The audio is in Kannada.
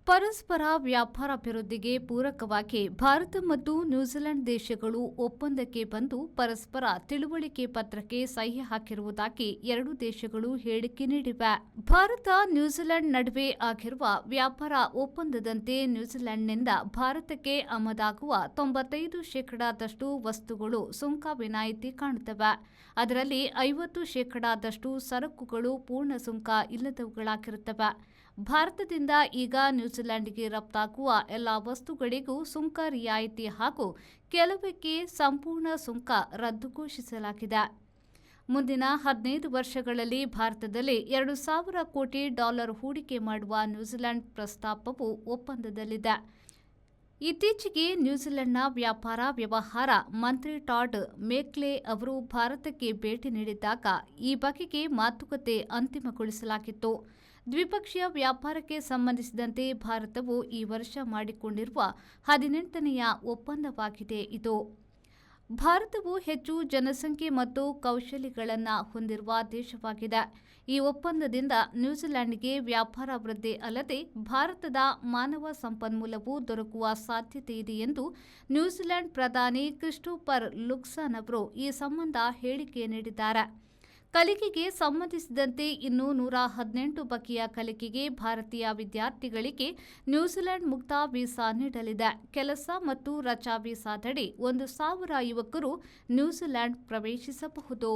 ಪರಸ್ಪರ ವ್ಯಾಪಾರಾಭಿವೃದ್ಧಿಗೆ ಪೂರಕವಾಗಿ ಭಾರತ ಮತ್ತು ನ್ಯೂಜಿಲೆಂಡ್ ದೇಶಗಳು ಒಪ್ಪಂದಕ್ಕೆ ಬಂದು ಪರಸ್ಪರ ತಿಳುವಳಿಕೆ ಪತ್ರಕ್ಕೆ ಸಹಿ ಹಾಕಿರುವುದಾಗಿ ಎರಡೂ ದೇಶಗಳು ಹೇಳಿಕೆ ನೀಡಿವೆ. ಭಾರತ ನ್ಯೂಜಿಲೆಂಡ್ ನಡುವೆ ಆಗಿರುವ ವ್ಯಾಪಾರ ಒಪ್ಪಂದದಂತೆ ನ್ಯೂಜಿಲೆಂಡ್ನಿಂದ ಭಾರತಕ್ಕೆ ಆಮದಾಗುವ 95% ವಸ್ತುಗಳು ಸುಂಕ ವಿನಾಯಿತಿ ಕಾಣುತ್ತವೆ. ಅದರಲ್ಲಿ 50% ಸರಕುಗಳು ಪೂರ್ಣ ಸುಂಕ ಇಲ್ಲದವುಗಳಾಗಿರುತ್ತವೆ. ಭಾರತದಿಂದ ಈಗ ನ್ಯೂಜಿಲೆಂಡ್ಗೆ ರಫ್ತಾಗುವ ಎಲ್ಲ ವಸ್ತುಗಳಿಗೂ ಸುಂಕ ರಿಯಾಯಿತಿ ಹಾಗೂ ಕೆಲವಕ್ಕೆ ಸಂಪೂರ್ಣ ಸುಂಕ ರದ್ದು ಘೋಷಿಸಲಾಗಿದೆ. ಮುಂದಿನ 15 ವರ್ಷಗಳಲ್ಲಿ ಭಾರತದಲ್ಲಿ $2,000 ಕೋಟಿ ಹೂಡಿಕೆ ಮಾಡುವ ನ್ಯೂಜಿಲೆಂಡ್ ಪ್ರಸ್ತಾಪವು ಒಪ್ಪಂದದಲ್ಲಿದೆ. ಇತ್ತೀಚೆಗೆ ನ್ಯೂಜಿಲೆಂಡ್ನ ವ್ಯಾಪಾರ ವ್ಯವಹಾರ ಮಂತ್ರಿ ಟಾಡ್ ಮೇಕ್ಲೆ ಅವರು ಭಾರತಕ್ಕೆ ಭೇಟಿ ನೀಡಿದ್ದಾಗ ಈ ಬಗೆಗೆ ಮಾತುಕತೆ ಅಂತಿಮಗೊಳಿಸಲಾಗಿತ್ತು. ದ್ವಿಪಕ್ಷೀಯ ವ್ಯಾಪಾರಕ್ಕೆ ಸಂಬಂಧಿಸಿದಂತೆ ಭಾರತವು ಈ ವರ್ಷ ಮಾಡಿಕೊಂಡಿರುವ 18ನೆಯ ಒಪ್ಪಂದವಾಗಿದೆ ಇದು. ಭಾರತವು ಹೆಚ್ಚು ಜನಸಂಖ್ಯೆ ಮತ್ತು ಕೌಶಲ್ಯಗಳನ್ನು ಹೊಂದಿರುವ ದೇಶವಾಗಿದೆ. ಈ ಒಪ್ಪಂದದಿಂದ ನ್ಯೂಜಿಲೆಂಡ್ಗೆ ವ್ಯಾಪಾರ ವೃದ್ಧಿ ಅಲ್ಲದೆ ಭಾರತದ ಮಾನವ ಸಂಪನ್ಮೂಲವೂ ದೊರಕುವ ಸಾಧ್ಯತೆಯಿದೆ ಎಂದು ನ್ಯೂಜಿಲೆಂಡ್ ಪ್ರಧಾನಿ ಕ್ರಿಸ್ಟೋಫರ್ ಲುಕ್ಸನ್ ಅವರು ಈ ಸಂಬಂಧ ಹೇಳಿಕೆ ನೀಡಿದ್ದಾರೆ. ಕಲಿಕೆಗೆ ಸಂಬಂಧಿಸಿದಂತೆ ಇನ್ನೂ 118 ಬಗೆಯ ಕಲಿಕೆಗೆ ಭಾರತೀಯ ವಿದ್ಯಾರ್ಥಿಗಳಿಗೆ ನ್ಯೂಜಿಲೆಂಡ್ ಮುಕ್ತ ವೀಸಾ ನೀಡಲಿದೆ. ಕೆಲಸ ಮತ್ತು ರಜಾ ವೀಸಾದಡಿ 1,000 ಯುವಕರು ನ್ಯೂಜಿಲೆಂಡ್ ಪ್ರವೇಶಿಸಬಹುದು.